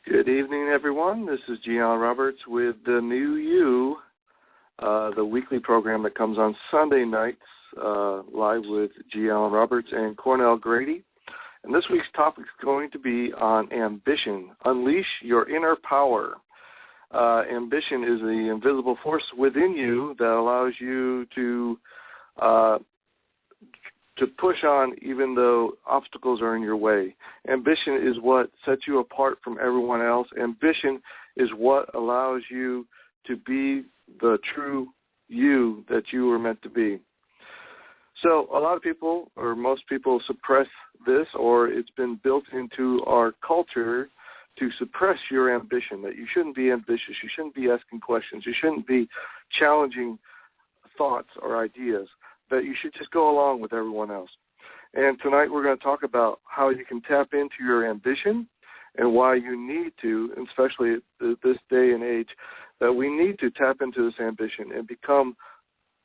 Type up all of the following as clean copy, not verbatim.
Good evening, everyone. This is G Allan Roberts with The New You, the weekly program that comes on Sunday nights, live with G Allan Roberts and Cornell Grady. And this week's topic is going to be on ambition. Unleash your inner power. Ambition is the invisible force within you that allows you to push on even though obstacles are in your way. Ambition is what sets you apart from everyone else. Ambition is what allows you to be the true you that you were meant to be. So a lot of people, or most people, suppress this, or it's been built into our culture to suppress your ambition, that you shouldn't be ambitious, you shouldn't be asking questions, you shouldn't be challenging thoughts or ideas, that you should just go along with everyone else. And tonight we're going to talk about how you can tap into your ambition and why you need to, especially at this day and age, that we need to tap into this ambition and become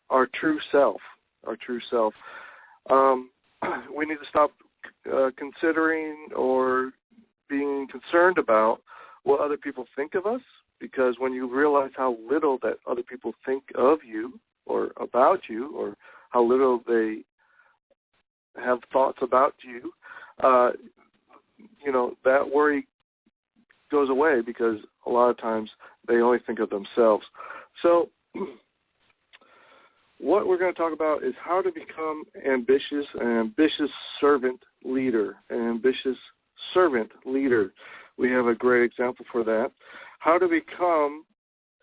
our true self, we need to stop considering or being concerned about what other people think of us, because when you realize how little that other people think of you or about you, or how little they have thoughts about you, that worry goes away, because a lot of times they only think of themselves. So what we're going to talk about is how to become ambitious, an ambitious servant leader, We have a great example for that. How to become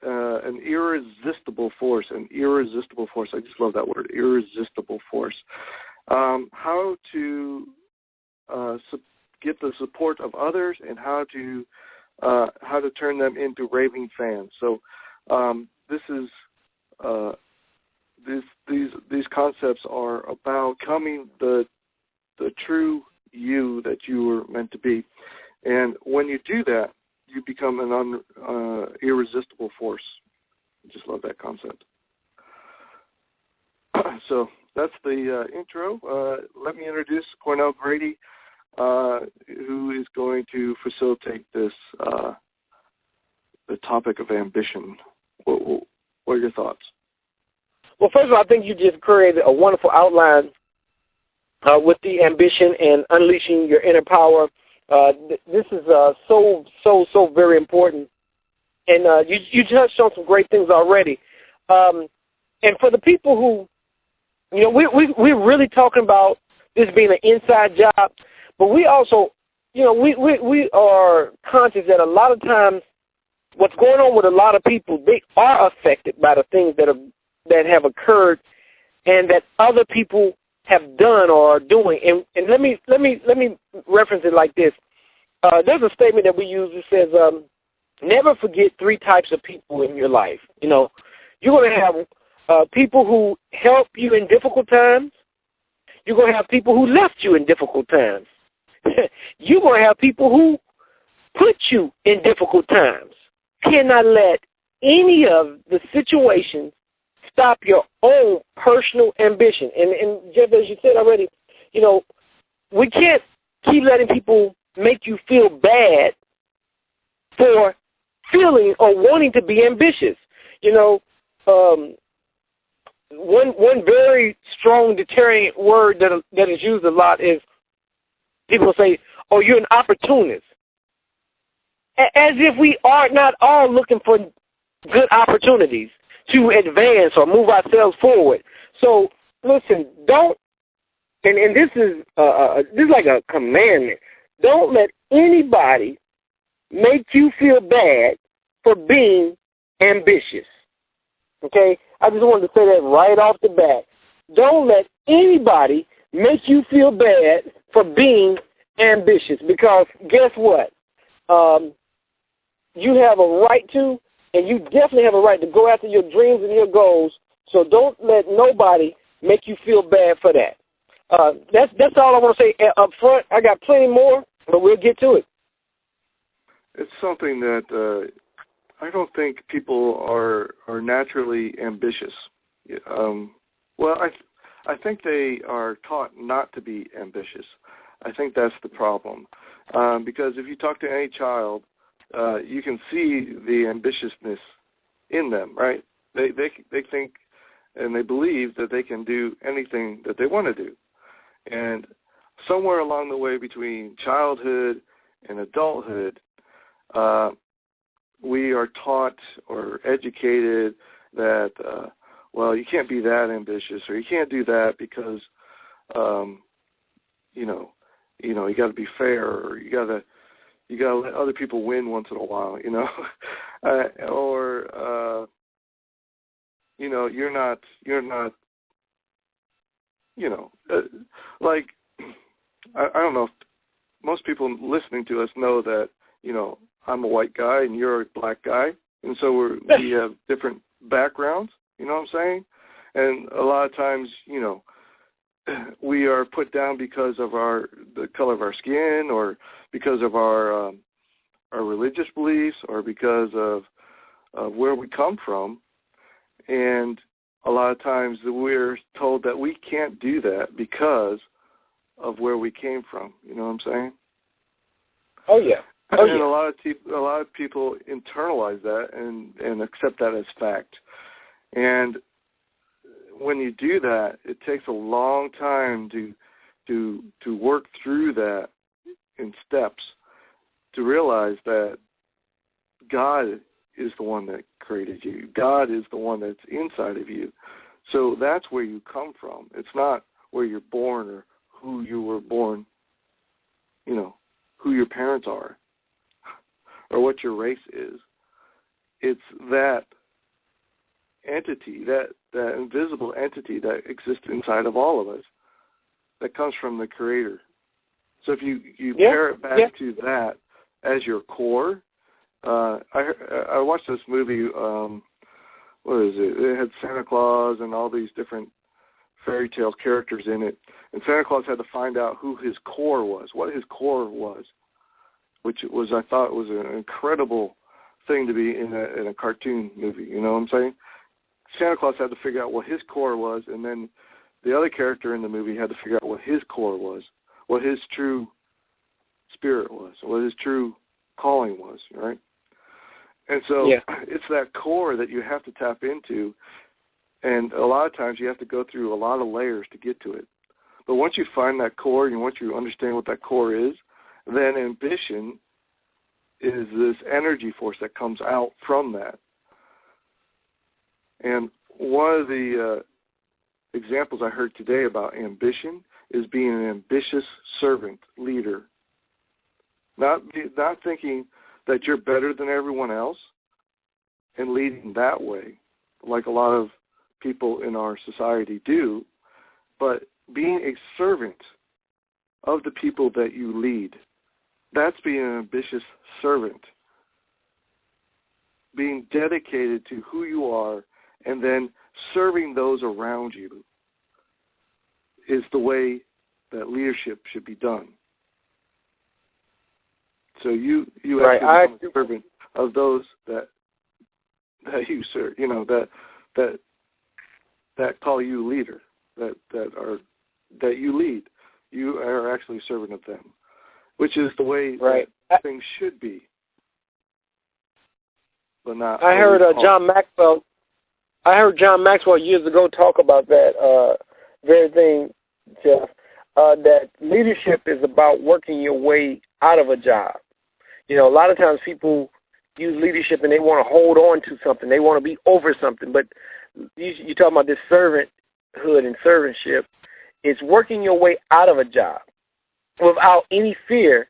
an irresistible force. I just love that word, irresistible force. How to get the support of others, and how to turn them into raving fans. So these concepts are about becoming the true you that you were meant to be. And when you do that, you become an irresistible force. I just love that concept. So that's the intro. Let me introduce Cornell Grady, who is going to facilitate this, the topic of ambition. What are your thoughts? Well, first of all, I think you just created a wonderful outline with the ambition and unleashing your inner power. This is so very important. And you touched on some great things already. And for the people who, we're really talking about this being an inside job, but we also, we are conscious that a lot of times what's going on with a lot of people, they are affected by the things that have occurred and that other people have done or are doing. And let me reference it like this. There's a statement that we use that says, never forget three types of people in your life. You're going to have people who help you in difficult times. You're going to have people who left you in difficult times. You're going to have people who put you in difficult times. Cannot let any of the situations stop your own personal ambition. And Jeff, as you said already, we can't keep letting people make you feel bad for feeling or wanting to be ambitious. One very strong deterrent word that is used a lot is people say, "Oh, you're an opportunist," as if we are not all looking for good opportunities to advance or move ourselves forward. So listen, don't, and this is like a commandment. Don't let anybody make you feel bad for being ambitious. Okay? I just wanted to say that right off the bat. Don't let anybody make you feel bad for being ambitious, because guess what? You have a right to, and you definitely have a right to go after your dreams and your goals, so don't let nobody make you feel bad for that. That's all I want to say up front. I got plenty more, but we'll get to it. It's something that I don't think people are naturally ambitious. I think they are taught not to be ambitious. I think that's the problem. Because if you talk to any child, you can see the ambitiousness in them, right? They think and they believe that they can do anything that they want to do. And somewhere along the way between childhood and adulthood, we are taught or educated that, well, you can't be that ambitious, or you can't do that because, you got to be fair, or you got to let other people win once in a while, or you're not, like, I don't know if most people listening to us know that, I'm a white guy and you're a black guy, and so we have different backgrounds, you know what I'm saying? And a lot of times, we are put down because of the color of our skin, or because of our religious beliefs, or because of where we come from. And a lot of times we're told that we can't do that because of where we came from. You know what I'm saying? Oh yeah. And a lot of people internalize that and accept that as fact. And when you do that, it takes a long time to work through that in steps, to realize that God is the one that created you. God is the one that's inside of you. So that's where you come from. It's not where you're born or who you were born, who your parents are or what your race is. It's that entity, that invisible entity that exists inside of all of us, that comes from the Creator. So if you pair it back to that as your core, I watched this movie, what is it? It had Santa Claus and all these different fairy tale characters in it, and Santa Claus had to find out who his core was, what his core was, which was, I thought, was an incredible thing to be in a cartoon movie. You know what I'm saying? Santa Claus had to figure out what his core was, and then the other character in the movie had to figure out what his core was, what his true spirit was, what his true calling was, right? And so it's that core that you have to tap into, and a lot of times you have to go through a lot of layers to get to it. But once you find that core, and once you understand what that core is, then ambition is this energy force that comes out from that. And one of the examples I heard today about ambition is being an ambitious servant leader. Not thinking that you're better than everyone else and leading that way, like a lot of people in our society do, but being a servant of the people that you lead. That's being an ambitious servant. Being dedicated to who you are and then serving those around you is the way that leadership should be done. So you actually become a servant of those that you serve, that call you leader, that you lead. You are actually a servant of them, which is the way that things should be. But not. I heard John Maxwell years ago talk about that very thing, Jeff. That leadership is about working your way out of a job. A lot of times people use leadership and they want to hold on to something. They want to be over something. But you're talking about this servanthood and servantship. It's working your way out of a job without any fear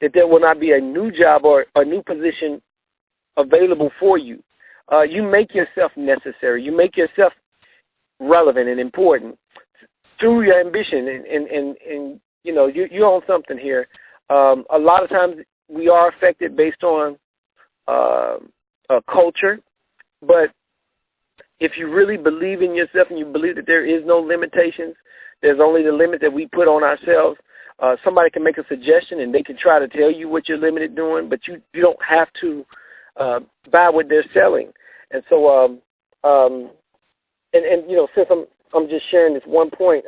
that there will not be a new job or a new position available for you. You make yourself necessary. You make yourself relevant and important through your ambition. And you're on something here. A lot of times we are affected based on culture, but if you really believe in yourself and you believe that there is no limitations, there's only the limit that we put on ourselves. Somebody can make a suggestion and they can try to tell you what you're limited doing, but you don't have to buy what they're selling. And so, since I'm just sharing this one point,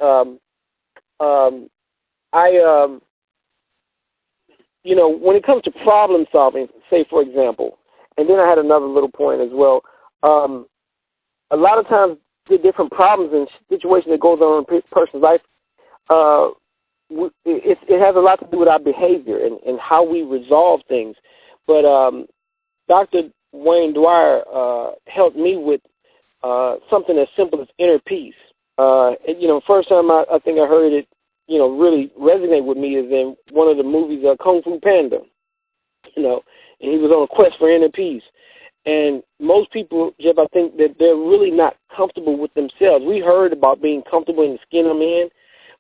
when it comes to problem solving, say, for example, and then I had another little point as well. A lot of times the different problems and situations that goes on in a person's life, it has a lot to do with our behavior and how we resolve things. But Dr. Wayne Dwyer helped me with something as simple as inner peace. First time I think I heard it, really resonate with me is in one of the movies, Kung Fu Panda. And he was on a quest for inner peace. And most people, Jeff, I think that they're really not comfortable with themselves. We heard about being comfortable in the skin I'm in,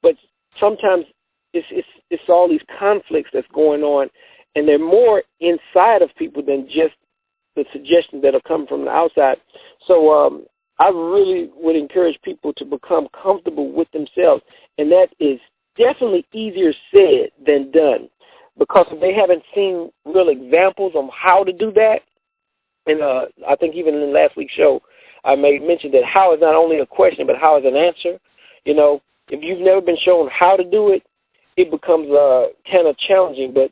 but sometimes it's all these conflicts that's going on, and they're more inside of people than just the suggestions that are coming from the outside. So I really would encourage people to become comfortable with themselves, and that is definitely easier said than done, because if they haven't seen real examples on how to do that, and I think even in last week's show, I made mention that how is not only a question, but how is an answer. If you've never been shown how to do it, it becomes kind of challenging. But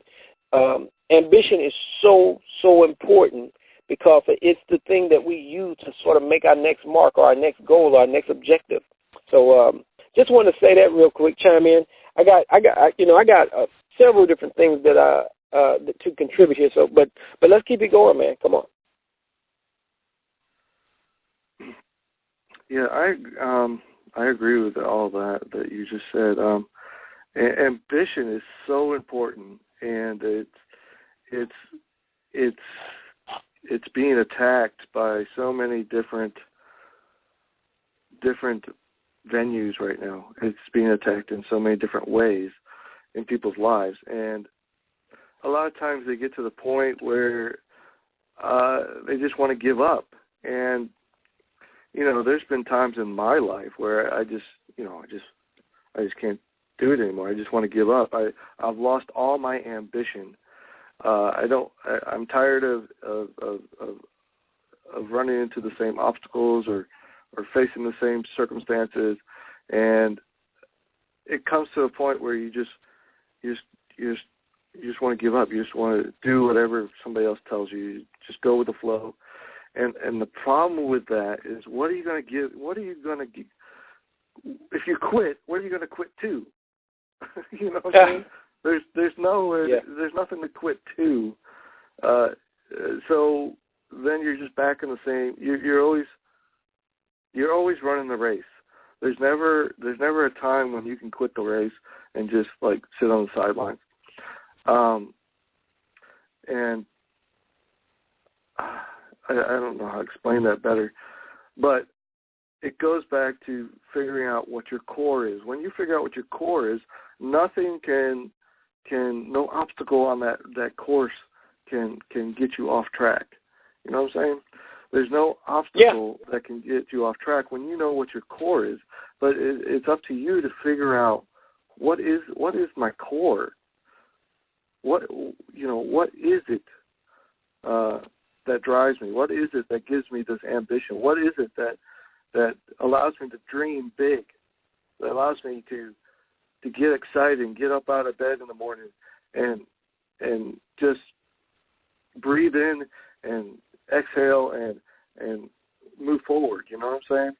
ambition is so, so important, because it's the thing that we use to sort of make our next mark or our next goal or our next objective. So just wanted to say that real quick, chime in. I got several different things that to contribute here. So, but let's keep it going, man. Come on. Yeah, I agree with all that you just said. Ambition is so important, and it's being attacked by so many different venues right now. It's being attacked in so many different ways in people's lives, and a lot of times they get to the point where they just want to give up. And there's been times in my life where I just can't do it anymore. I just want to give up. I've lost all my ambition. I'm tired of running into the same obstacles or facing the same circumstances, and it comes to a point where you just want to give up. You just want to do whatever somebody else tells you. You just go with the flow. And the problem with that is, what are you going to give? What are you going to give? If you quit, what are you going to quit to? You know what I mean? There's nothing to quit to. So then you're just back in the same. You're always running the race. There's never a time when you can quit the race and just like sit on the sidelines. And I don't know how to explain that better, but it goes back to figuring out what your core is. When you figure out what your core is, nothing no obstacle on that course can get you off track. You know what I'm saying? There's no obstacle that can get you off track when you know what your core is. But it's up to you to figure out what is my core. What is it that drives me? What is it that gives me this ambition? What is it that allows me to dream big? That allows me to get excited and get up out of bed in the morning and just breathe in and exhale and move forward. You know what I'm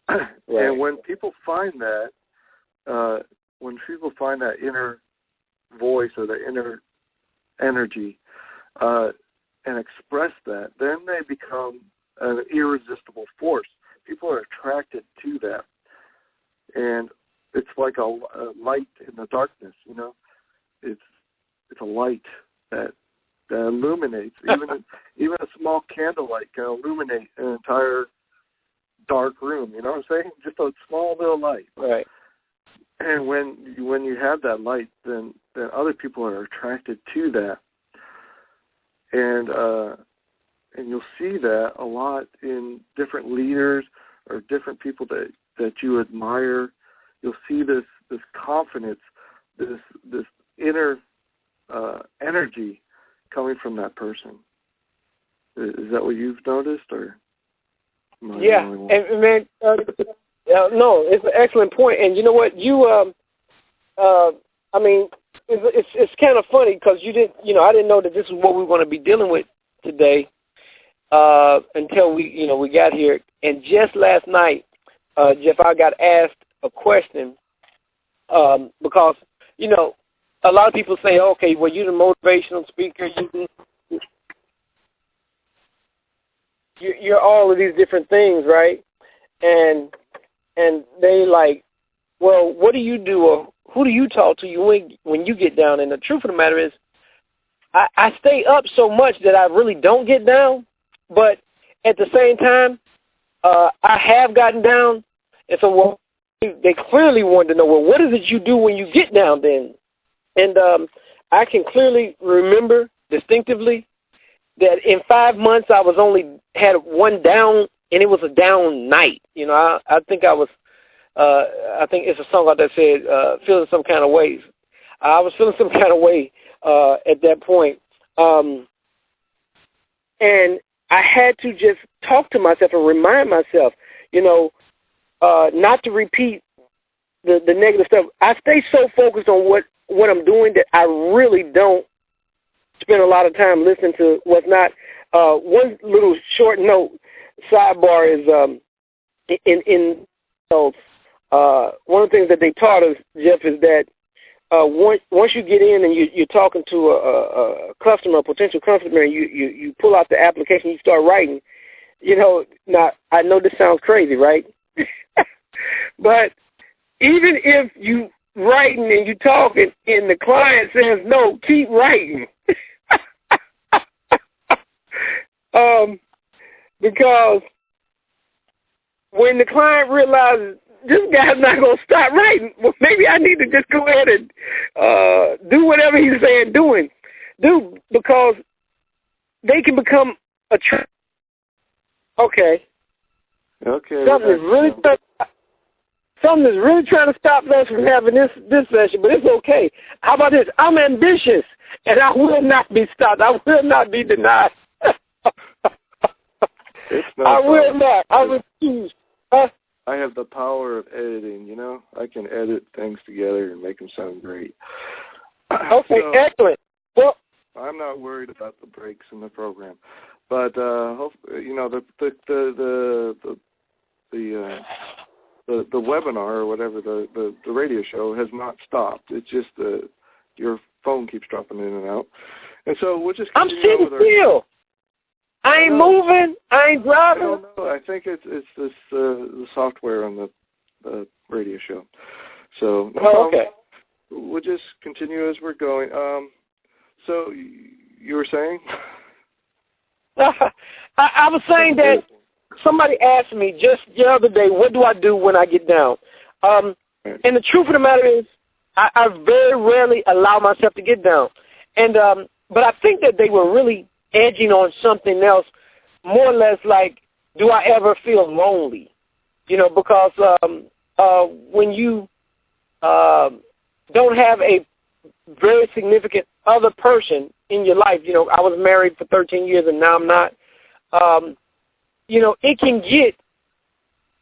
saying? Right. And when people find that, inner voice or the inner energy, and express that, then they become an irresistible force. People are attracted to that, and it's like a light in the darkness. It's a light that illuminates. Even a small candlelight can illuminate an entire dark room. You know what I'm saying? Just a small little light. Right. And when you have that light, then other people are attracted to that. And you'll see that a lot in different leaders or different people that you admire. You'll see this confidence, this inner energy coming from that person. Is that what you've noticed, or? Yeah, and man, no, it's an excellent point. And you know what? it's kind of funny because I didn't know that this is what we were going to be dealing with today until we got here. And just last night, Jeff, I got asked a question because a lot of people say, okay, well, you're the motivational speaker, you're all of these different things, right? And they like, well, what do you do, or who do you talk to when you get down? And the truth of the matter is, I stay up so much that I really don't get down, but at the same time, I have gotten down, and so they clearly wanted to know, well, what is it you do when you get down then? And I can clearly remember distinctively that in 5 months I was only had one down, and it was a down night. I think I think it's a song out there that said, feeling some kind of ways. I was feeling some kind of way at that point. And I had to just talk to myself and remind myself, not to repeat the negative stuff. I stay so focused on what I'm doing that I really don't spend a lot of time listening to what's not. One little short note sidebar is one of the things that they taught us, Jeff, is that once you get in and you're talking to a customer, a potential customer, and you pull out the application, you start writing. Now I know this sounds crazy, right? But even if you writing and you talking and the client says no, keep writing. Because when the client realizes this guy's not going to stop writing, well, maybe I need to just go ahead and do whatever he's saying do, because they can become a Okay. Something is really trying to stop us from having this session, but it's okay. How about this? I'm ambitious, and I will not be stopped. I will not be denied. I will not. I refuse. I have the power of editing, I can edit things together and make them sound great. Okay, so, excellent. Well, I'm not worried about the breaks in the program, but hopefully, the webinar or whatever, the radio show has not stopped. It's just your phone keeps dropping in and out, and so we'll just. I'm sitting still. I ain't moving. I ain't driving. I don't know. I think it's this the software on the radio show. So okay. We'll just continue as we're going. So you were saying? I was saying that somebody asked me just the other day, what do I do when I get down? And the truth of the matter is, I very rarely allow myself to get down. And but I think that they were really edging on something else, more or less like, do I ever feel lonely? Because when you don't have a very significant other person in your life, I was married for 13 years and now I'm not, it can get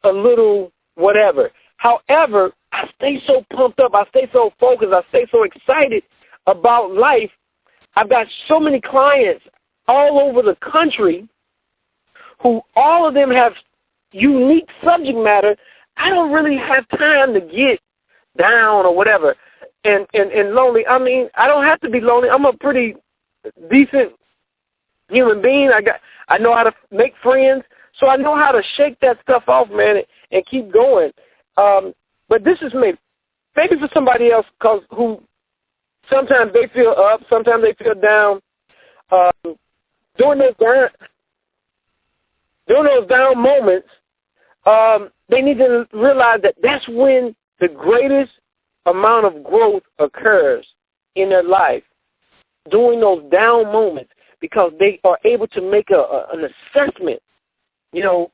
a little whatever. However, I stay so pumped up, I stay so focused, I stay so excited about life. I've got so many clients all over the country who all of them have unique subject matter. I don't really have time to get down or whatever and lonely. I mean, I don't have to be lonely. I'm a pretty decent human being. I know how to make friends, so I know how to shake that stuff off, man, and keep going. But this is maybe for somebody else who sometimes they feel up, sometimes they feel down. During those down moments, they need to realize that that's when the greatest amount of growth occurs in their life, during those down moments, because they are able to make an assessment, a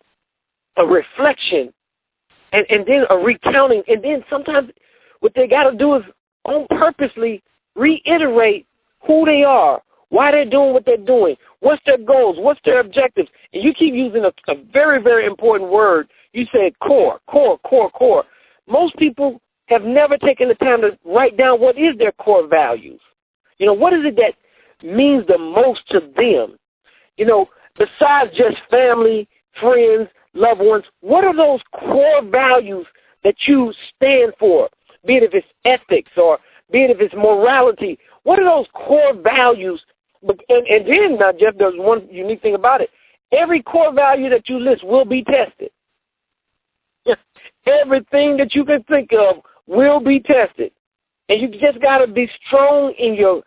reflection, and then a recounting. And then sometimes what they got to do is on purposely reiterate who they are, why they're doing what they're doing, what's their goals, what's their objectives. And you keep using a very, very important word. You said core. Most people have never taken the time to write down what is their core values. You know, what is it that means the most to them? You know, besides just family, friends, loved ones, what are those core values that you stand for? Be it if it's ethics or be it if it's morality. What are those core values? And then, now, Jeff, there's one unique thing about it. Every core value that you list will be tested. Everything that you can think of will be tested. And you just got to be strong in your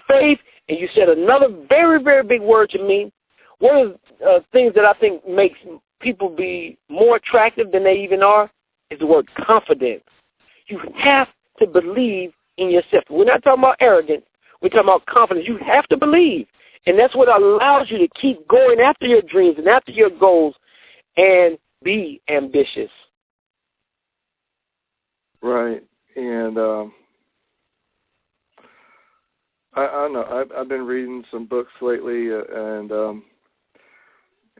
faith. And you said another very, very big word to me. One of the things that I think makes people be more attractive than they even are is the word confidence. You have to believe in yourself. We're not talking about arrogance. We're talking about confidence. You have to believe. And that's what allows you to keep going after your dreams and after your goals and be ambitious. Right. And I know I've been reading some books lately,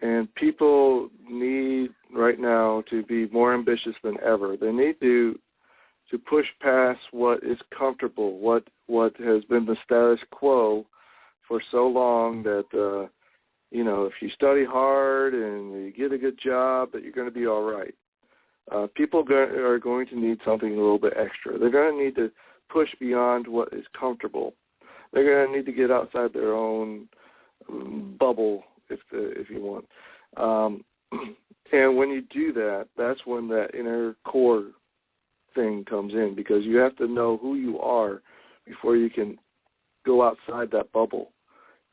and people need right now to be more ambitious than ever. They need to push past what is comfortable, what has been the status quo for so long that, you know, if you study hard and you get a good job, that you're going to be all right. People are going to need something a little bit extra. They're going to need to push beyond what is comfortable. They're going to need to get outside their own bubble, if you want. And when you do that, that's when that inner core thing comes in, because you have to know who you are before you can go outside that bubble.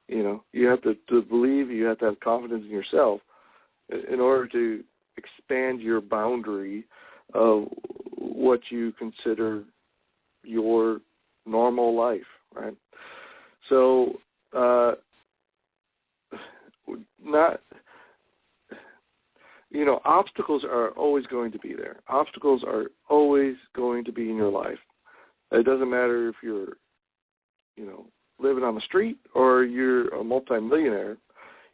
You know, you have to believe, you have to have confidence in yourself in order to expand your boundary of what you consider your normal life, right? So, obstacles are always going to be there. Obstacles are always going to be in your life. It doesn't matter if you're, living on the street or you're a multimillionaire.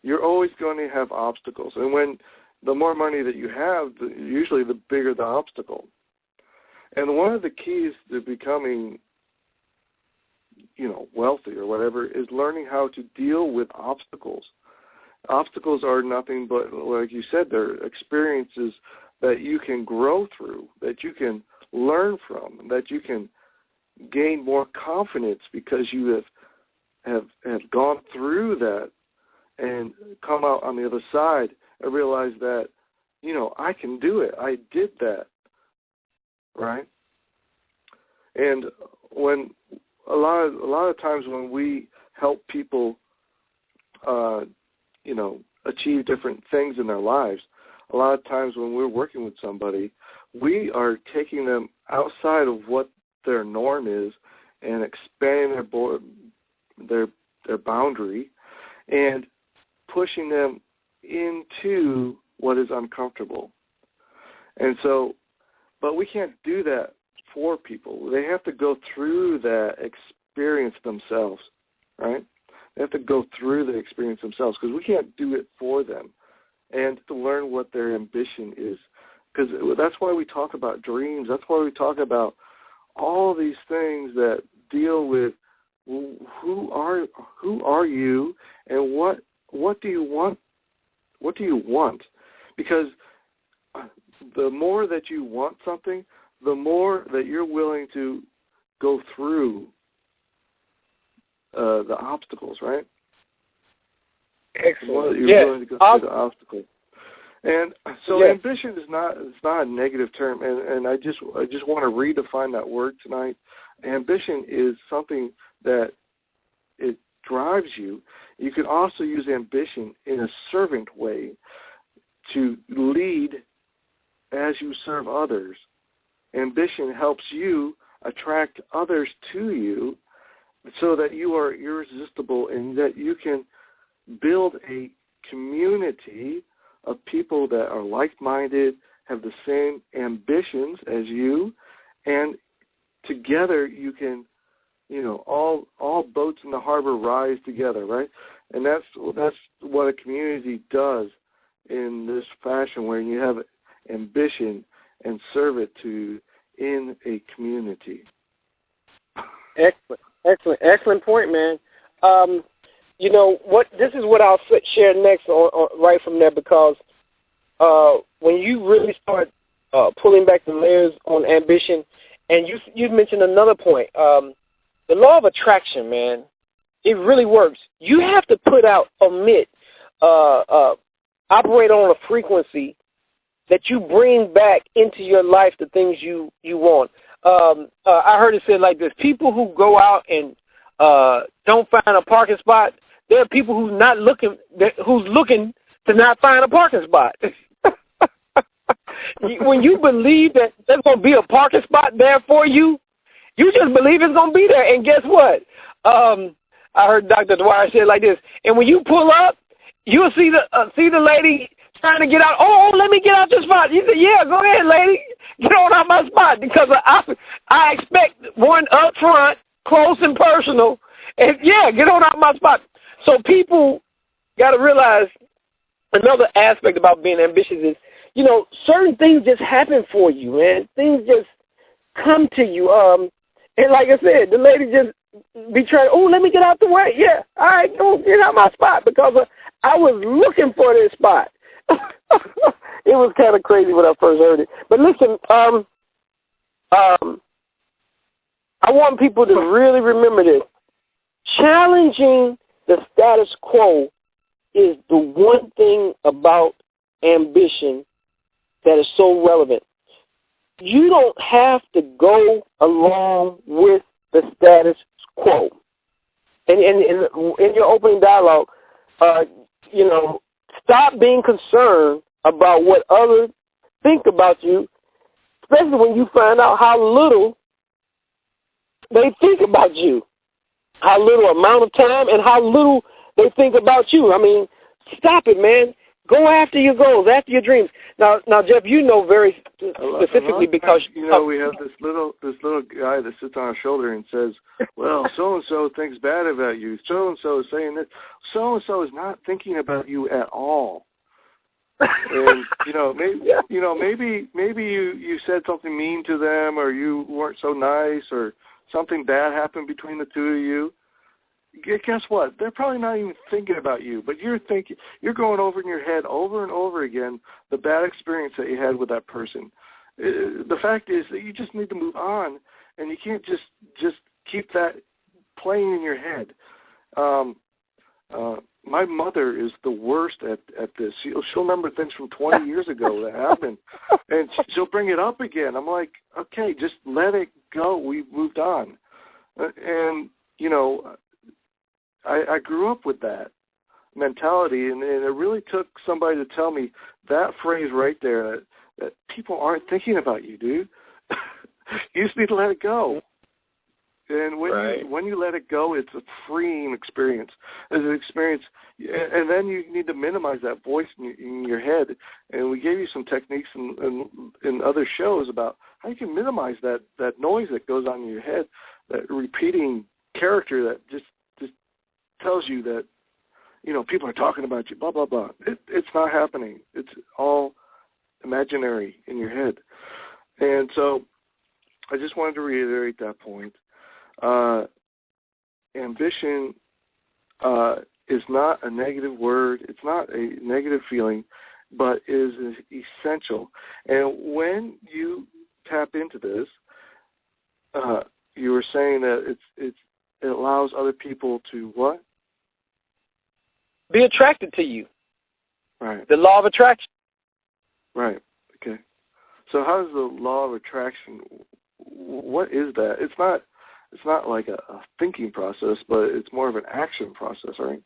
You're always going to have obstacles. And when the more money that you have, usually the bigger the obstacle. And one of the keys to becoming, wealthy or whatever is learning how to deal with obstacles. Obstacles are nothing but, like you said, they're experiences that you can grow through, that you can learn from, that you can gain more confidence because you have gone through that and come out on the other side and realize that, I can do it. I did that, right? And when a lot of times when we help people, achieve different things in their lives, a lot of times when we're working with somebody, we are taking them outside of what their norm is and expanding their boundary and pushing them into what is uncomfortable. And so, but we can't do that for people. They have to go through that experience themselves, right? They have to go through the experience themselves because we can't do it for them, and to learn what their ambition is. Because that's why we talk about dreams. That's why we talk about all these things that deal with who are you and what do you want? What do you want? Because the more that you want something, the more that you're willing to go through the obstacles, right? Excellent. You're willing to go through the obstacles. And so ambition is not a negative term, and I just want to redefine that word tonight. Ambition is something that it drives you. You can also use ambition in a servant way to lead as you serve others. Ambition helps you attract others to you so that you are irresistible and that you can build a community of people that are like-minded, have the same ambitions as you, and together you can, all boats in the harbor rise together, right? And that's what a community does in this fashion, where you have ambition and serve it to in a community. Excellent point, man. You know what? This is what I'll share next, right from there, because when you really start pulling back the layers on ambition, and you mentioned another point, the law of attraction, man. It really works. You have to operate on a frequency that you bring back into your life the things you want. I heard it said like this: people who go out and don't find a parking spot, there are people who's looking to not find a parking spot. When you believe that there's going to be a parking spot there for you, you just believe it's going to be there. And guess what? I heard Dr. Dwyer say it like this: and when you pull up, you'll see the lady trying to get out. Oh, let me get out your spot. You say, yeah, go ahead, lady. Get on out my spot, because I expect one up front, close and personal, and yeah, get on out my spot. So people got to realize another aspect about being ambitious is, you know, certain things just happen for you, man. Things just come to you. And like I said, the lady just be trying, oh, let me get out the way. Yeah, all right, go get out my spot, because I was looking for this spot. It was kind of crazy when I first heard it. But listen, I want people to really remember this. Challenging the status quo is the one thing about ambition that is so relevant. You don't have to go along with the status quo. And in your opening dialogue, you know, stop being concerned about what others think about you, especially when you find out how little they think about you, how little amount of time and how little they think about you. I mean, stop it, man. Go after your goals, after your dreams. Now, Jeff, you know very specifically because you know we have this little guy that sits on our shoulder and says, "Well, so and so thinks bad about you. So and so is saying that. So and so is not thinking about you at all." And maybe you said something mean to them, or you weren't so nice, or something bad happened between the two of you. Guess what? They're probably not even thinking about you, but you're going over in your head over and over again the bad experience that you had with that person. The fact is that you just need to move on, and you can't just keep that playing in your head. My mother is the worst at this. She'll remember things from 20 years ago that happened, and she'll bring it up again. I'm like, okay, just let it go. We've moved on. And, you know, I grew up with that mentality, and it really took somebody to tell me that phrase right there, that people aren't thinking about you, dude. You just need to let it go. And when you let it go, it's a freeing experience. It's an experience, and then you need to minimize that voice in your head. And we gave you some techniques in other shows about how you can minimize that noise that goes on in your head, that repeating character that just tells you that, you know, people are talking about you, blah, blah, blah. It's not happening. It's all imaginary in your head. And so I just wanted to reiterate that point. Ambition is not a negative word. It's not a negative feeling, but is essential. And when you tap into this, you were saying that it allows other people to what? Be attracted to you. Right. The law of attraction. Right. Okay. So how does the law of attraction, what is that? It's not like a thinking process, but it's more of an action process, right?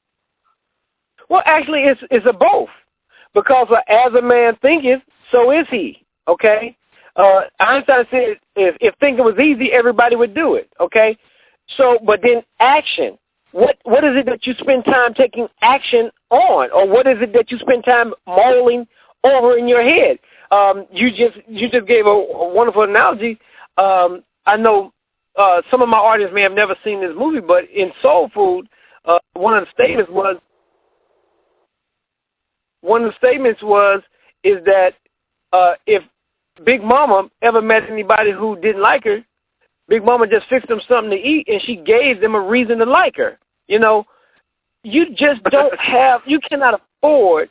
Well, actually, it's a both. Because as a man thinketh, so is he. Okay? Einstein said if thinking was easy, everybody would do it. Okay? So, but then action. What is it that you spend time taking action on, or what is it that you spend time mulling over in your head? You just gave a wonderful analogy. I know some of my audience may have never seen this movie, but in Soul Food, one of the statements was is that if Big Mama ever met anybody who didn't like her, Big Mama just fixed them something to eat, and she gave them a reason to like her. You know, you just don't have, you cannot afford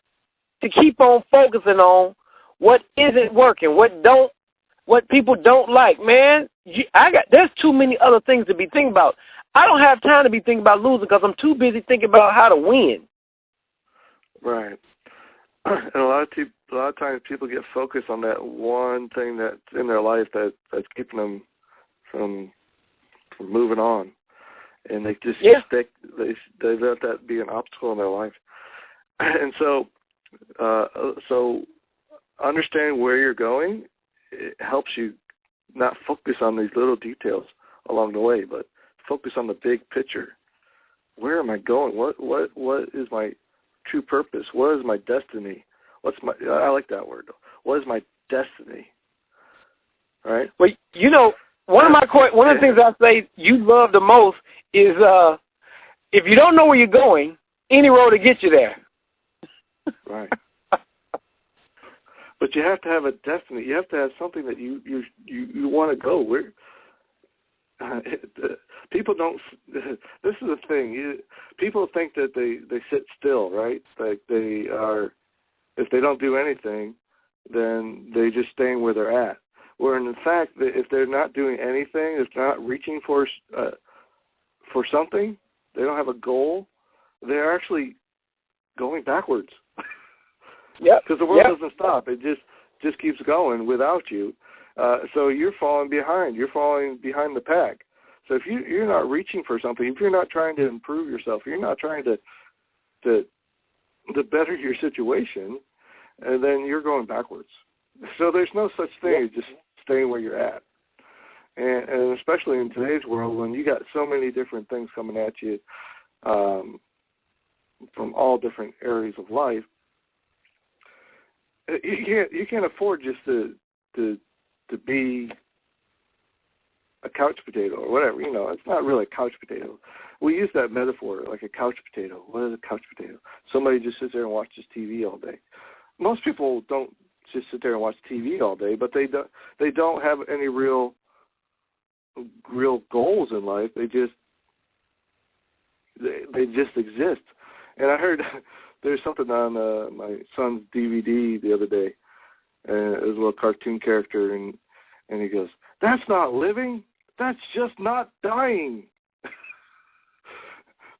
to keep on focusing on what isn't working, what people don't like. Man, there's too many other things to be thinking about. I don't have time to be thinking about losing because I'm too busy thinking about how to win. Right. And a lot of times people get focused on that one thing that's in their life that's keeping them from moving on, and they just stick. They let that be an obstacle in their life. And so understanding where you're going, it helps you not focus on these little details along the way, but focus on the big picture. Where am I going? What is my true purpose? What is my destiny? I like that word. What is my destiny? All right. Well, you know, one of the things I say you love the most is if you don't know where you're going, any road to get you there. Right. But you have to have a destiny. You have to have something that you want to go where. People don't. This is the thing. People think that they sit still, right? Like they are. If they don't do anything, then they just staying where they're at. Where in fact, if they're not doing anything, if they're not reaching for something, they don't have a goal. They're actually going backwards. Yeah. Because the world doesn't stop. It just keeps going without you. So you're falling behind. You're falling behind the pack. So if you're not reaching for something, if you're not trying to improve yourself, if you're not trying to better your situation, and then you're going backwards. So there's no such thing as just staying where you're at. And especially in today's world, when you got so many different things coming at you from all different areas of life, you can't afford just to be a couch potato or whatever. You know, it's not really a couch potato. We use that metaphor like a couch potato. What is a couch potato? Somebody just sits there and watches TV all day. Most people don't just sit there and watch TV all day, but they don't have any real goals in life. They just exist. And I heard there's something on my son's DVD the other day, and it was a little cartoon character, and he goes, "That's not living. That's just not dying."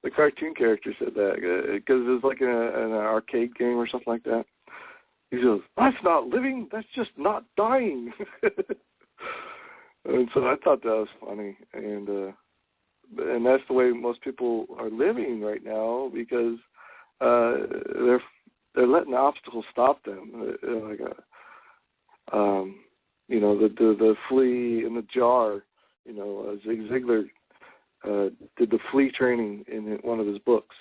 The cartoon character said that because it was like in an arcade game or something like that. He goes, "That's not living. That's just not dying." And so I thought that was funny, and that's the way most people are living right now because they're letting obstacles stop them. Like the flea in the jar. You know, Zig Ziglar did the flea training in one of his books,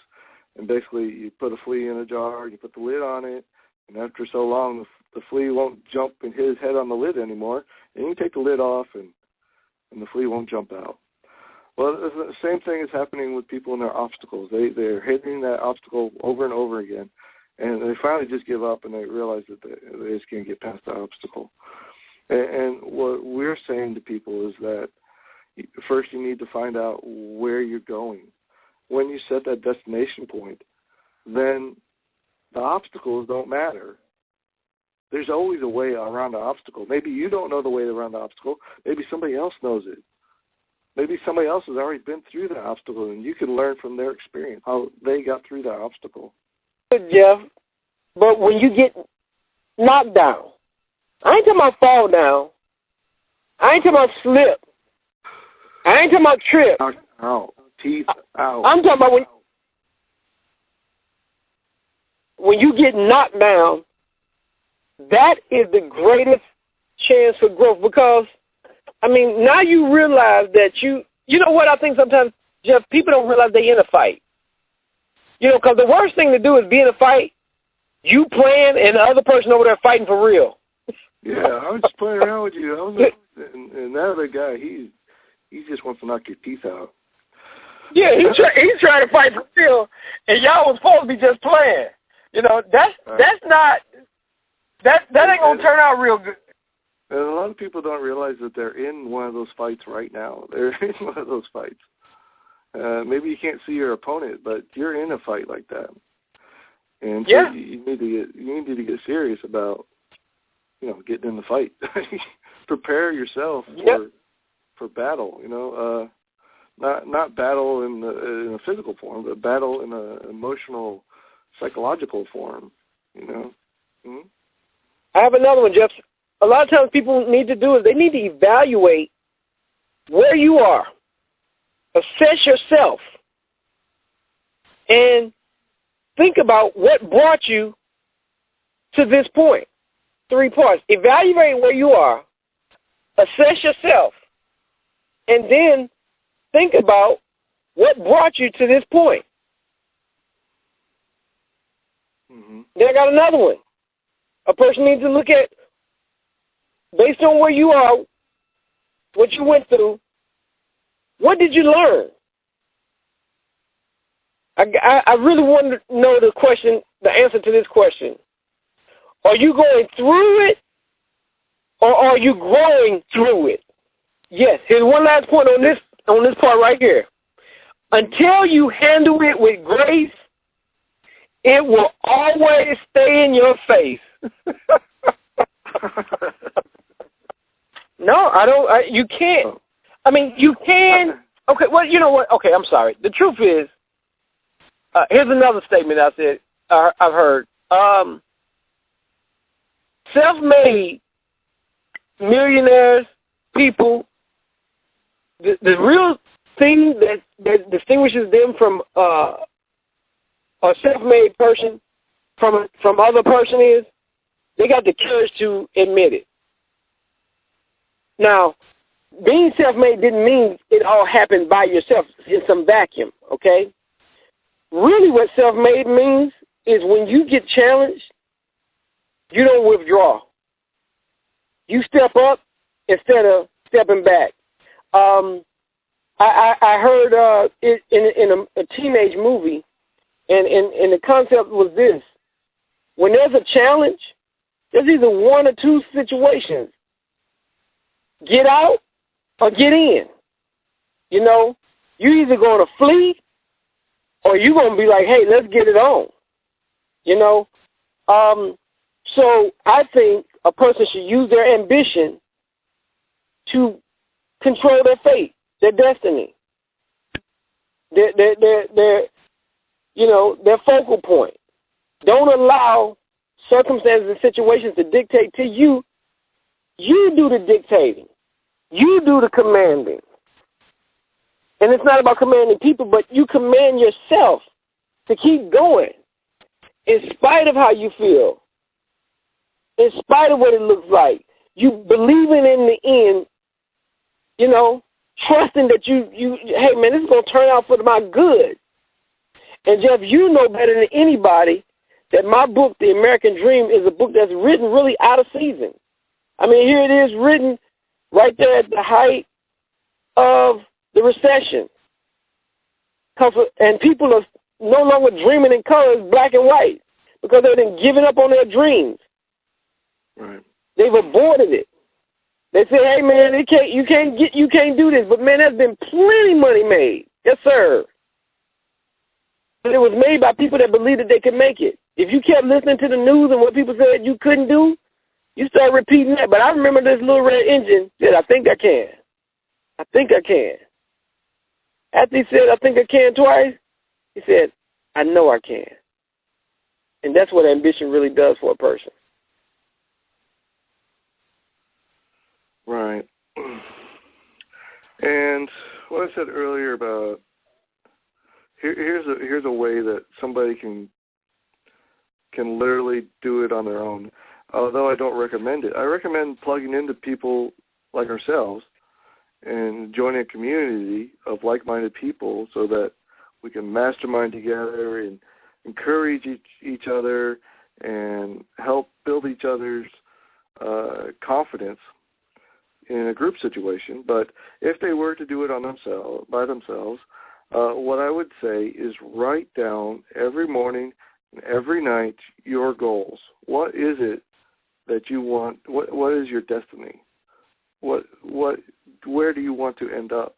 and basically you put a flea in a jar, you put the lid on it, and after so long the flea won't jump and hit his head on the lid anymore, and you take the lid off and the flea won't jump out. Well, the same thing is happening with people and their obstacles. They're hitting that obstacle over and over again, and they finally just give up and they realize that they just can't get past the obstacle. And what we're saying to people is that first you need to find out where you're going. When you set that destination point, then the obstacles don't matter. There's always a way around the obstacle. Maybe you don't know the way around the obstacle. Maybe somebody else knows it. Maybe somebody else has already been through the obstacle, and you can learn from their experience how they got through that obstacle. Jeff, but when you get knocked down, I ain't talking about fall down. I ain't talking about slip. I ain't talking about trip. Out. Teeth out. I'm talking about when you get knocked down, that is the greatest chance for growth because, I mean, now you realize that you know what I think sometimes, Jeff, people don't realize they in a fight. You know, because the worst thing to do is be in a fight, you playing and the other person over there fighting for real. Yeah, I was just playing around with you. And that other guy, he just wants to knock your teeth out. Yeah, he's trying to fight for real, and y'all was supposed to be just playing. You know, that ain't gonna turn out real good. And a lot of people don't realize that they're in one of those fights right now. They're in one of those fights. Maybe you can't see your opponent, but you're in a fight like that. And so you need to get serious about, getting in the fight. Prepare yourself for battle. Not battle in a physical form, but battle in an emotional, psychological form. Mm-hmm. I have another one, Jeff. A lot of times people need to do is they need to evaluate where you are, assess yourself, and think about what brought you to this point. 3 parts. Evaluate where you are, assess yourself, and then think about what brought you to this point. Mm-hmm. Then I got another one. A person needs to look at, based on where you are, what you went through, what did you learn? I really want to know the answer to this question. Are you going through it, or are you growing through it? Yes. Here's one last point on this part right here. Until you handle it with grace, it will always stay in your face. No, I don't. You can't. I mean, you can. Okay, well, you know what? Okay, I'm sorry. The truth is, here's another statement I said. I've heard. Self-made millionaires, people, the real thing that distinguishes them from a self-made person from other person is they got the courage to admit it. Now, being self-made didn't mean it all happened by yourself in some vacuum, okay? Really what self-made means is when you get challenged, you don't withdraw. You step up instead of stepping back. I heard it in a teenage movie, and the concept was this. When there's a challenge, there's either one or two situations. Get out or get in. You're either going to flee or you're going to be like, hey, let's get it on. So I think a person should use their ambition to control their fate, their destiny, their focal point. Don't allow circumstances and situations to dictate to you. You do the dictating. You do the commanding. And it's not about commanding people, but you command yourself to keep going in spite of how you feel, in spite of what it looks like. You believing in the end, trusting that hey, man, this is going to turn out for my good. And, Jeff, you know better than anybody that my book, The American Dream, is a book that's written really out of season. I mean, here it is written right there at the height of the recession. And people are no longer dreaming in colors, black and white, because they've been giving up on their dreams. Right. They've aborted it. They say, hey, man, you can't do this. But, man, there's been plenty money made. Yes, sir. But it was made by people that believed that they could make it. If you kept listening to the news and what people said you couldn't do, you start repeating that. But I remember this little red engine said, I think I can. I think I can. After he said, I think I can twice, he said, I know I can. And that's what ambition really does for a person. Right. And what I said earlier about here's a way that somebody can literally do it on their own. Although I don't recommend it. I recommend plugging into people like ourselves and joining a community of like-minded people so that we can mastermind together and encourage each other and help build each other's confidence in a group situation. But if they were to do it by themselves, what I would say is write down every morning and every night your goals. What is it that you want? What is your destiny? where do you want to end up?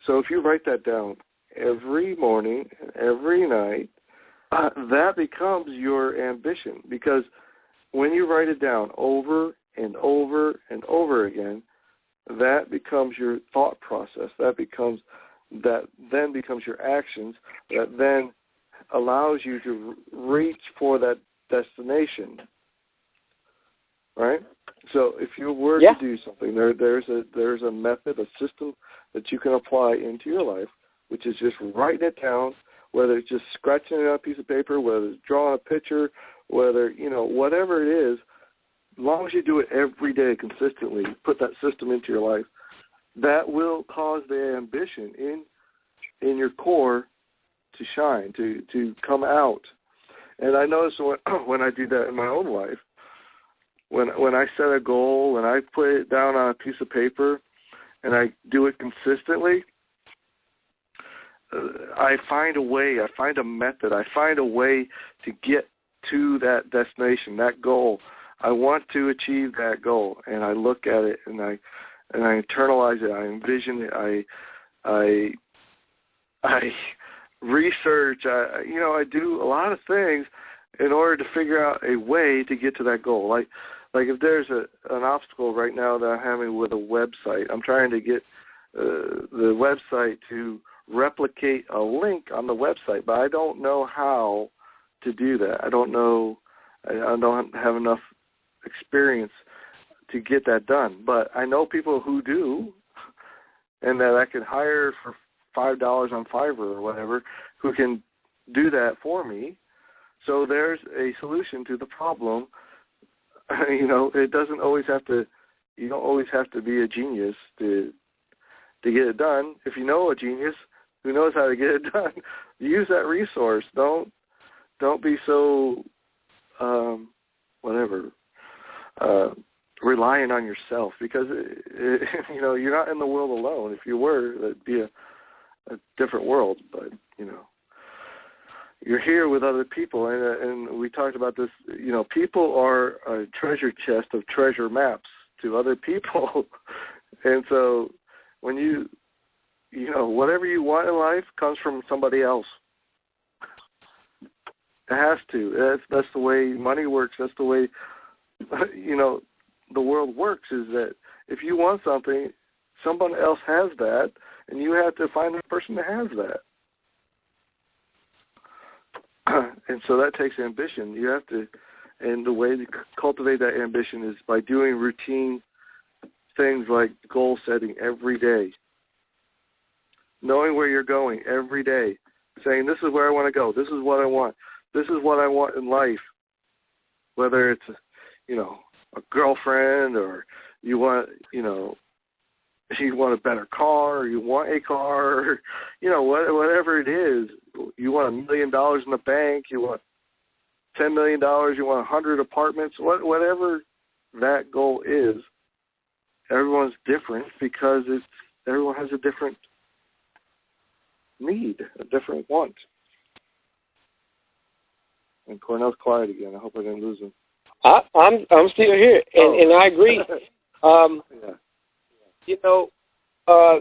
So if you write that down every morning, every night, that becomes your ambition, because when you write it down over and over and over again, that becomes your thought process. That then becomes your actions. That then allows you to reach for that destination. Right? So if you were to do something, there's a method, a system that you can apply into your life, which is just writing it down, whether it's just scratching it on a piece of paper, whether it's drawing a picture, whether, whatever it is, as long as you do it every day consistently, put that system into your life, that will cause the ambition in your core to shine, to come out. And I notice when I do that in my own life, when I set a goal and I put it down on a piece of paper and I do it consistently, I find a way, I find a method, I find a way to get to that destination, that goal. I want to achieve that goal, and I look at it and I internalize it, I envision it, I research, I do a lot of things in order to figure out a way to get to that goal. Like if there's an obstacle right now that I'm having with a website, I'm trying to get the website to replicate a link on the website, but I don't know how to do that. I don't have enough experience to get that done. But I know people who do, and that I could hire for $5 on Fiverr or whatever, who can do that for me. So there's a solution to the problem. It doesn't always have to. You don't always have to be a genius to get it done. If you know a genius who knows how to get it done, use that resource. Don't be so reliant on yourself, because you're not in the world alone. If you were, that'd be a different world. But you're here with other people, and we talked about this. People are a treasure chest of treasure maps to other people, and so when whatever you want in life comes from somebody else. It has to. That's the way money works. That's the way the world works. Is that if you want something, someone else has that, and you have to find the person that has that. And so that takes ambition. You have to, and the way to cultivate that ambition is by doing routine things like goal setting every day, knowing where you're going every day, saying this is where I want to go, this is what I want, this is what I want in life, whether it's a girlfriend, or you want a better car, or you want a car, or, whatever it is. You want $1 million in the bank, you want $10 million, you want 100 apartments, whatever that goal is. Everyone's different because everyone has a different need, a different want. And Cornell's quiet again. I hope I didn't lose him. I'm still here, and I agree.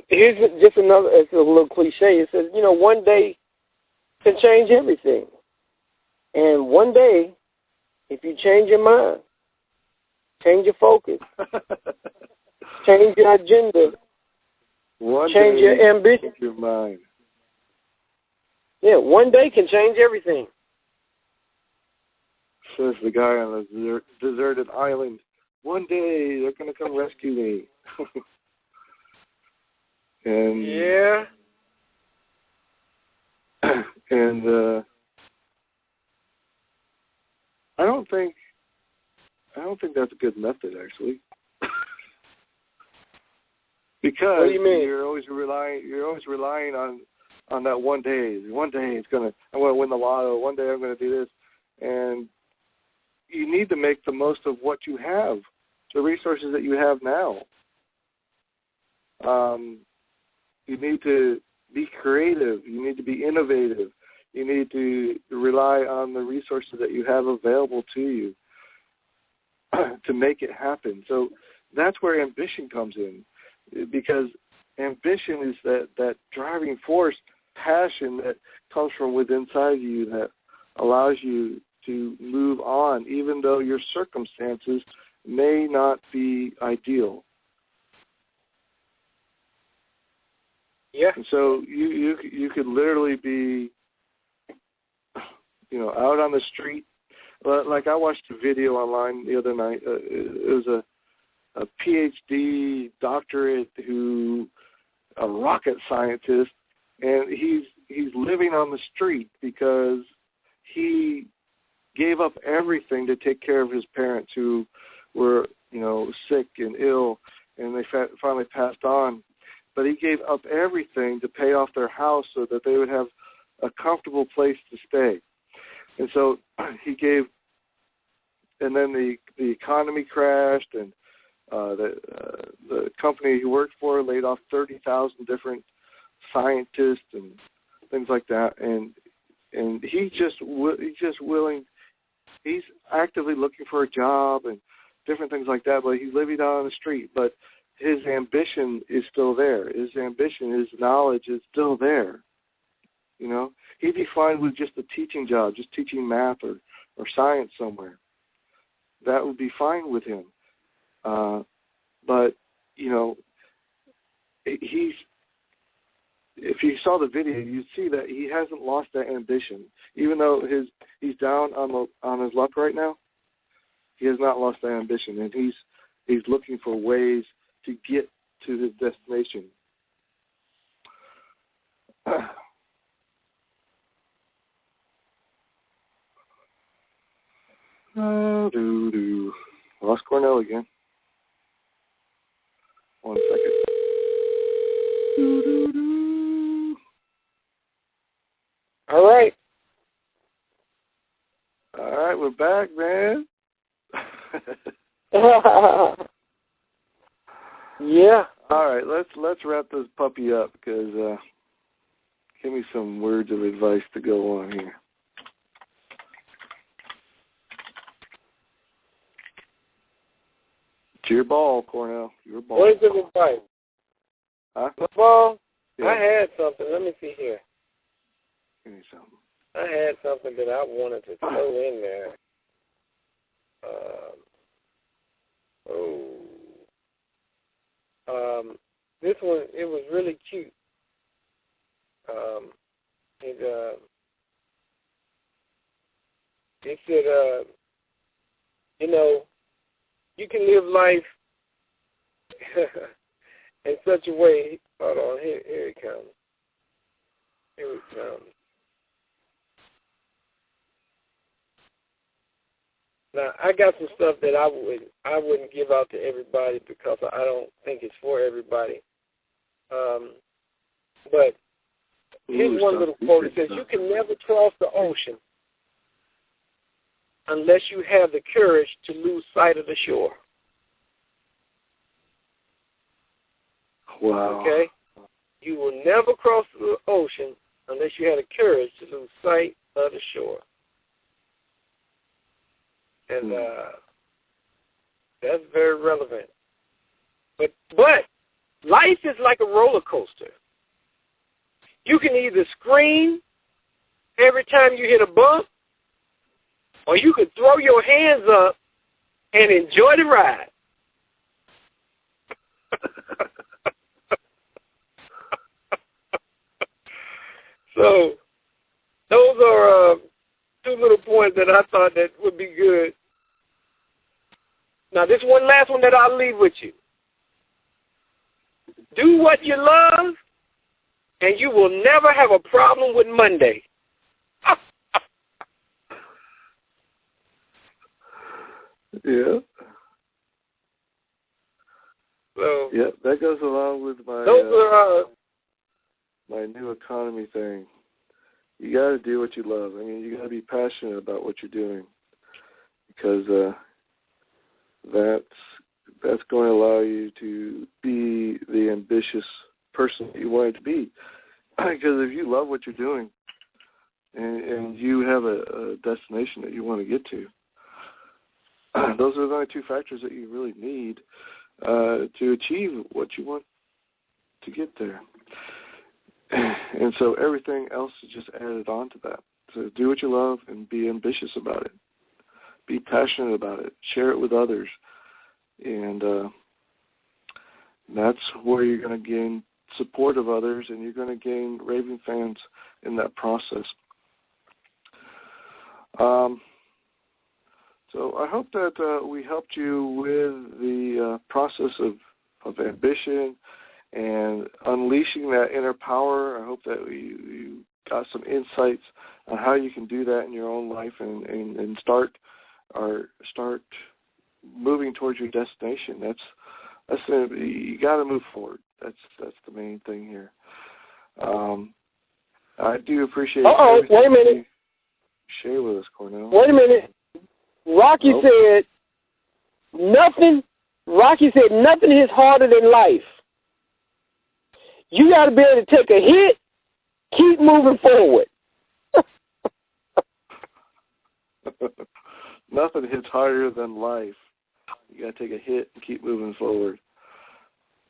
Here's just another. It's a little cliche. It says, one day can change everything, and one day, if you change your mind, change your focus, change your agenda, change your ambition, your mind. Yeah, one day can change everything. Says the guy on a deserted island. One day they're going to come rescue me. And yeah. And I don't think that's a good method, actually. Because what do you mean? You're always relying on that one day. One day I'm going to win the lotto. One day I'm going to do this. And you need to make the most of what you have, the resources that you have now. You need to be creative. You need to be innovative. You need to rely on the resources that you have available to you to make it happen. So that's where ambition comes in, because ambition is that driving force, passion that comes from within inside you that allows you to move on, even though your circumstances may not be ideal. Yeah. And so you could literally be, out on the street. Like I watched a video online the other night. It was a PhD doctorate a rocket scientist, and he's living on the street because he gave up everything to take care of his parents who were, sick and ill, and they finally passed on. But he gave up everything to pay off their house so that they would have a comfortable place to stay. And so and then the economy crashed, and the company he worked for laid off 30,000 different scientists and things like that. And he's actively looking for a job and different things like that, but he's living out on the street. But his ambition is still there. His ambition, his knowledge is still there. He'd be fine with just a teaching job, just teaching math or science somewhere. That would be fine with him. But, if you saw the video, you'd see that he hasn't lost that ambition. Even though he's down on his luck right now, he has not lost that ambition, and he's looking for ways to get to his destination. Lost Cornell again. 1 second. All right. All right, we're back, man. Yeah. All right, let's wrap this puppy up, because give me some words of advice to go on here. It's your ball, Cornell. Your ball. What is it advice? Huh? Well, Yeah. I had something. Let me see here. Give me something. I had something that I wanted to throw in there. This one, it was really cute. It said, you can live life in such a way. Hold on, here it comes. Here it comes. Now, I got some stuff that I wouldn't give out to everybody because I don't think it's for everybody. But here's one little quote. It says, you can never cross the ocean unless you have the courage to lose sight of the shore. Wow. Okay? You will never cross the ocean unless you have the courage to lose sight of the shore. And that's very relevant. But life is like a roller coaster. You can either scream every time you hit a bump, or you can throw your hands up and enjoy the ride. So those are two little points that I thought that would be good. Now, this one last one that I'll leave with you. Do what you love, and you will never have a problem with Monday. Yeah. So, yeah, that goes along with my my new economy thing. You got to do what you love. I mean, you got to be passionate about what you're doing, because that's going to allow you to be the ambitious person that you want to be. Because if you love what you're doing and you have a destination that you want to get to, those are the only two factors that you really need to achieve what you want to get there. And so everything else is just added on to that. So do what you love and be ambitious about it. Be passionate about it. Share it with others. And that's where you're going to gain support of others, and you're going to gain raving fans in that process. So I hope that we helped you with the process of ambition and unleashing that inner power. I hope that you got some insights on how you can do that in your own life and start moving towards your destination. That's you got to move forward. That's the main thing here. I do appreciate. Wait a minute. Share with us, Cornell. Wait a minute. Rocky said nothing. Rocky said nothing is harder than life. You got to be able to take a hit, keep moving forward. Nothing hits harder than life. You got to take a hit and keep moving forward.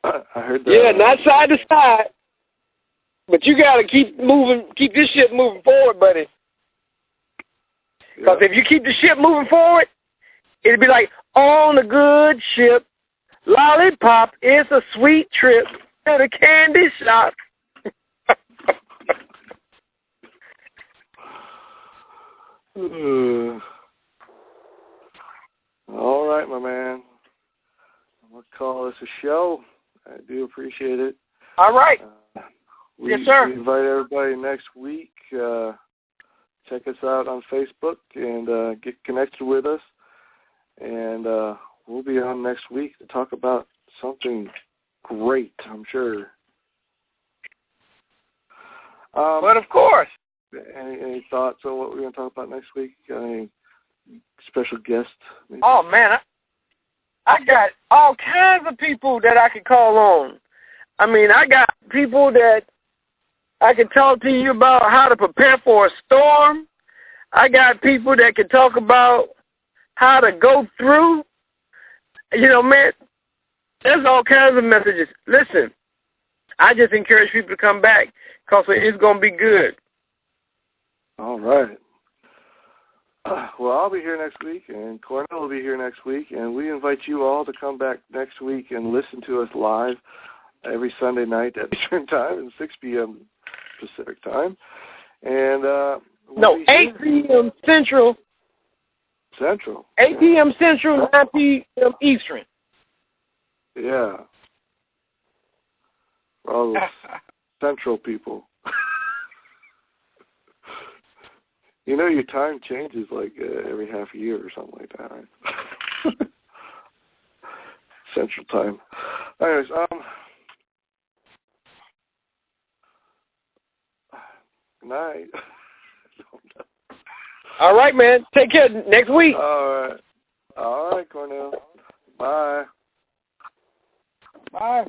I heard that. Yeah, not side to side, but you got to keep moving, keep this ship moving forward, buddy. Because if you keep the ship moving forward, it'll be like, on a good ship, lollipop, it's a sweet trip to the candy shop. All right, my man. I'm going to call this a show. I do appreciate it. All right. Yes, sir. We invite everybody next week. Check us out on Facebook and get connected with us. And we'll be on next week to talk about something great, I'm sure. But of course. Any thoughts on what we're going to talk about next week? Any special guests? Maybe? Oh, man. I got all kinds of people that I could call on. I mean, I got people that I can talk to you about how to prepare for a storm. I got people that can talk about how to go through. You know, man, there's all kinds of messages. Listen, I just encourage people to come back because it's going to be good. All right. Well, I'll be here next week, and Cornell will be here next week, and we invite you all to come back next week and listen to us live every Sunday night at Eastern Time and 6 p.m. Pacific Time. And 8 p.m. Central. Central. 8 p.m. Central, 9 p.m. Eastern. Yeah. For all those Central people. You know, your time changes like every half a year or something like that, right? Central Time. Anyways, good night. All right, man. Take care. Next week. All right, Cornell. Bye. Bye.